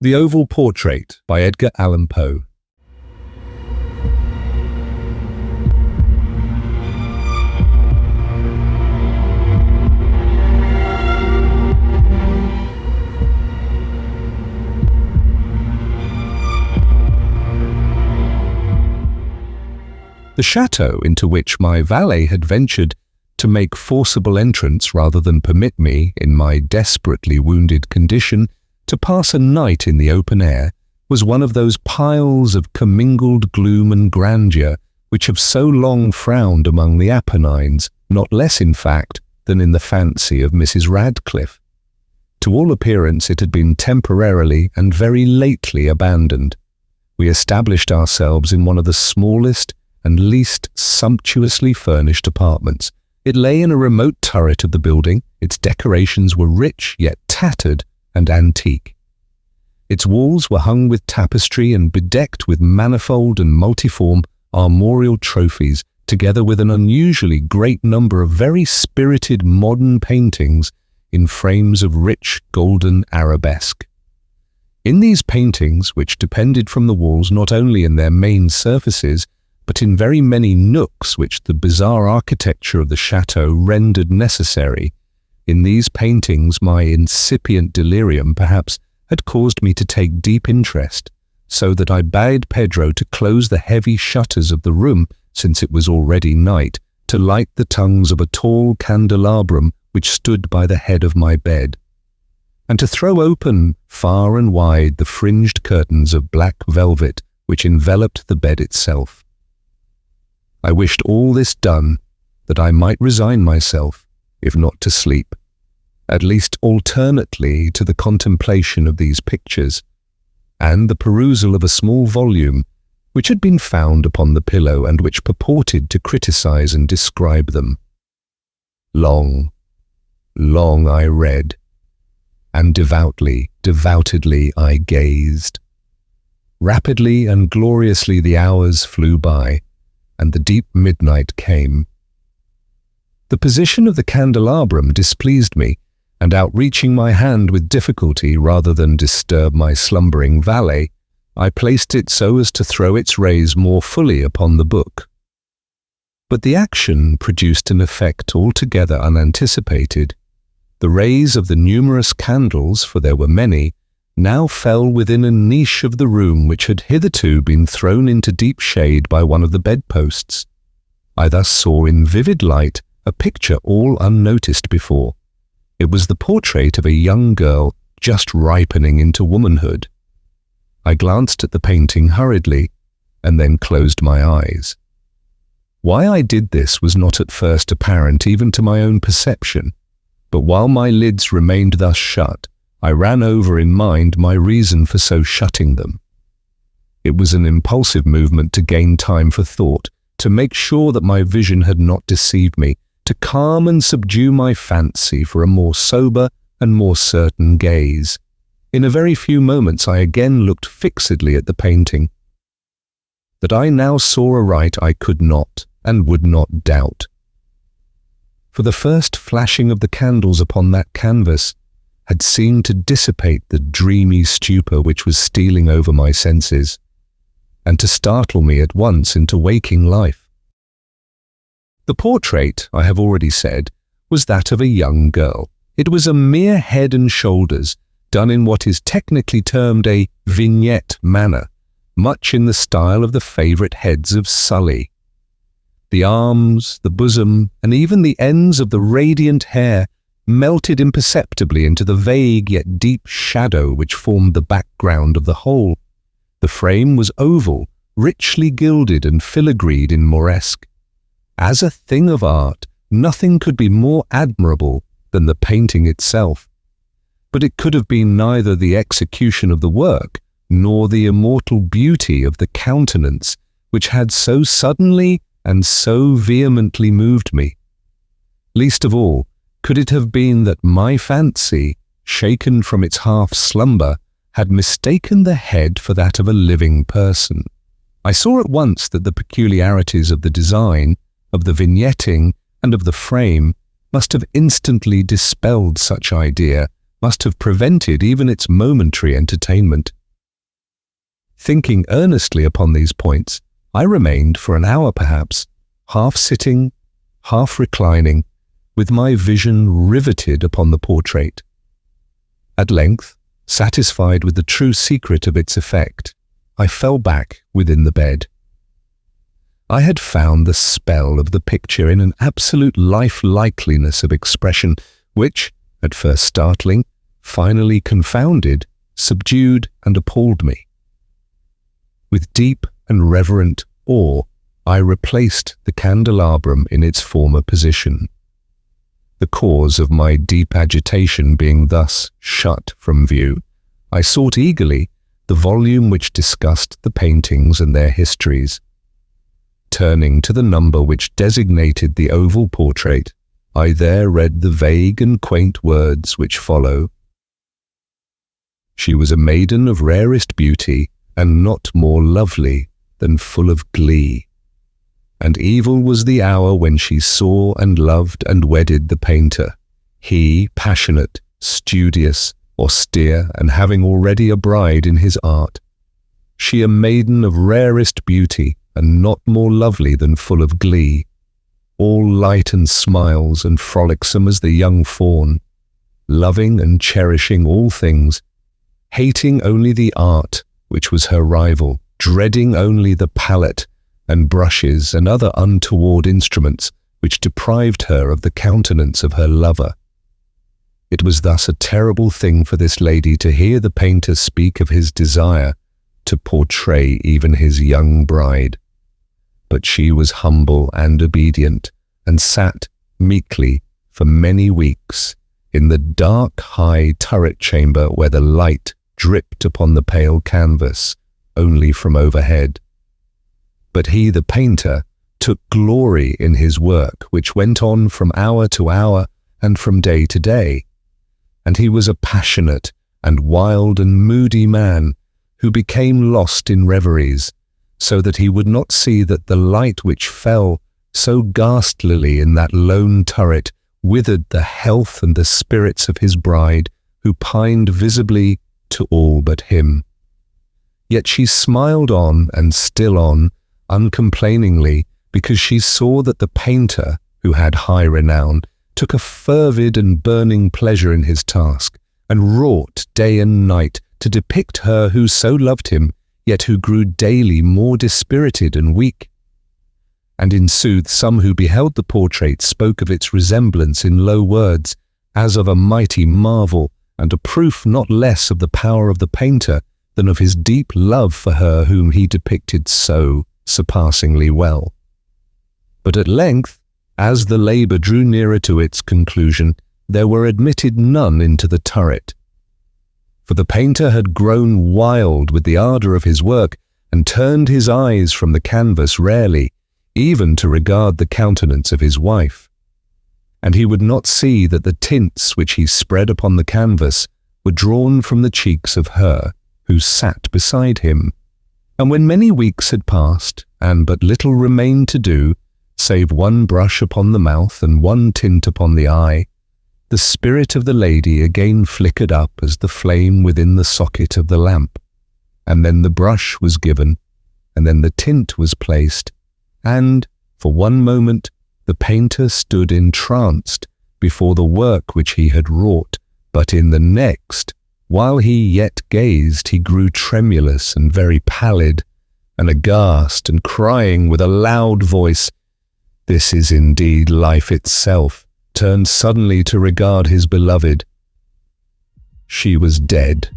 The Oval Portrait by Edgar Allan Poe. The chateau into which my valet had ventured to make forcible entrance rather than permit me, in my desperately wounded condition, to pass a night in the open air was one of those piles of commingled gloom and grandeur which have so long frowned among the Apennines, not less in fact than in the fancy of Mrs. Radcliffe. To all appearance it had been temporarily and very lately abandoned. We established ourselves in one of the smallest and least sumptuously furnished apartments. It lay in a remote turret of the building. Its decorations were rich yet tattered and antique. Its walls were hung with tapestry and bedecked with manifold and multiform armorial trophies, together with an unusually great number of very spirited modern paintings in frames of rich golden arabesque. In these paintings, which depended from the walls not only in their main surfaces, but in very many nooks which the bizarre architecture of the chateau rendered necessary, in these paintings my incipient delirium perhaps had caused me to take deep interest, so that I bade Pedro to close the heavy shutters of the room, since it was already night, to light the tongues of a tall candelabrum which stood by the head of my bed, and to throw open far and wide the fringed curtains of black velvet which enveloped the bed itself. I wished all this done, that I might resign myself, if not to sleep, at least alternately to the contemplation of these pictures, and the perusal of a small volume which had been found upon the pillow and which purported to criticize and describe them. Long, long I read, and devoutedly I gazed. Rapidly and gloriously the hours flew by, and the deep midnight came. The position of the candelabrum displeased me, and outreaching my hand with difficulty rather than disturb my slumbering valet, I placed it so as to throw its rays more fully upon the book. But the action produced an effect altogether unanticipated. The rays of the numerous candles, for there were many, now fell within a niche of the room which had hitherto been thrown into deep shade by one of the bedposts. I thus saw in vivid light a picture all unnoticed before. It was the portrait of a young girl just ripening into womanhood. I glanced at the painting hurriedly, and then closed my eyes. Why I did this was not at first apparent even to my own perception, but while my lids remained thus shut, I ran over in mind my reason for so shutting them. It was an impulsive movement to gain time for thought, to make sure that my vision had not deceived me, to calm and subdue my fancy for a more sober and more certain gaze. In a very few moments I again looked fixedly at the painting. That I now saw aright I could not and would not doubt. For the first flashing of the candles upon that canvas had seemed to dissipate the dreamy stupor which was stealing over my senses, and to startle me at once into waking life. The portrait, I have already said, was that of a young girl. It was a mere head and shoulders, done in what is technically termed a vignette manner, much in the style of the favourite heads of Sully. The arms, the bosom, and even the ends of the radiant hair melted imperceptibly into the vague yet deep shadow which formed the background of the whole. The frame was oval, richly gilded and filigreed in Moresque. As a thing of art, nothing could be more admirable than the painting itself. But it could have been neither the execution of the work, nor the immortal beauty of the countenance, which had so suddenly and so vehemently moved me. Least of all, could it have been that my fancy, shaken from its half-slumber, had mistaken the head for that of a living person. I saw at once that the peculiarities of the design, of the vignetting, and of the frame must have instantly dispelled such idea, must have prevented even its momentary entertainment. Thinking earnestly upon these points, I remained for an hour perhaps, half sitting, half reclining, with my vision riveted upon the portrait. At length, satisfied with the true secret of its effect, I fell back within the bed. I had found the spell of the picture in an absolute lifelikeliness of expression which, at first startling, finally confounded, subdued, and appalled me. With deep and reverent awe, I replaced the candelabrum in its former position. The cause of my deep agitation being thus shut from view, I sought eagerly the volume which discussed the paintings and their histories. Turning to the number which designated the oval portrait, I there read the vague and quaint words which follow. She was a maiden of rarest beauty, and not more lovely than full of glee. And evil was the hour when she saw and loved and wedded the painter, he passionate, studious, austere, and having already a bride in his art. She a maiden of rarest beauty, and not more lovely than full of glee, all light and smiles and frolicsome as the young fawn, loving and cherishing all things, hating only the art which was her rival, dreading only the palette and brushes and other untoward instruments which deprived her of the countenance of her lover. It was thus a terrible thing for this lady to hear the painter speak of his desire to portray even his young bride. But she was humble and obedient, and sat meekly for many weeks in the dark high turret chamber where the light dripped upon the pale canvas only from overhead. But he, the painter, took glory in his work, which went on from hour to hour and from day to day. And he was a passionate and wild and moody man who became lost in reveries, so that he would not see that the light which fell so ghastlily in that lone turret withered the health and the spirits of his bride, who pined visibly to all but him. Yet she smiled on and still on, uncomplainingly, because she saw that the painter, who had high renown, took a fervid and burning pleasure in his task, and wrought day and night to depict her who so loved him, yet who grew daily more dispirited and weak. And in sooth, some who beheld the portrait spoke of its resemblance in low words, as of a mighty marvel, and a proof not less of the power of the painter than of his deep love for her whom he depicted so surpassingly well. But at length, as the labour drew nearer to its conclusion, there were admitted none into the turret. For the painter had grown wild with the ardour of his work, and turned his eyes from the canvas rarely, even to regard the countenance of his wife. And he would not see that the tints which he spread upon the canvas were drawn from the cheeks of her who sat beside him. And when many weeks had passed, and but little remained to do, save one brush upon the mouth and one tint upon the eye, the spirit of the lady again flickered up as the flame within the socket of the lamp. And then the brush was given, and then the tint was placed, and, for one moment, the painter stood entranced before the work which he had wrought, but in the next, while he yet gazed, he grew tremulous and very pallid, and aghast, and crying with a loud voice, "This is indeed life itself," turned suddenly to regard his beloved. She was dead.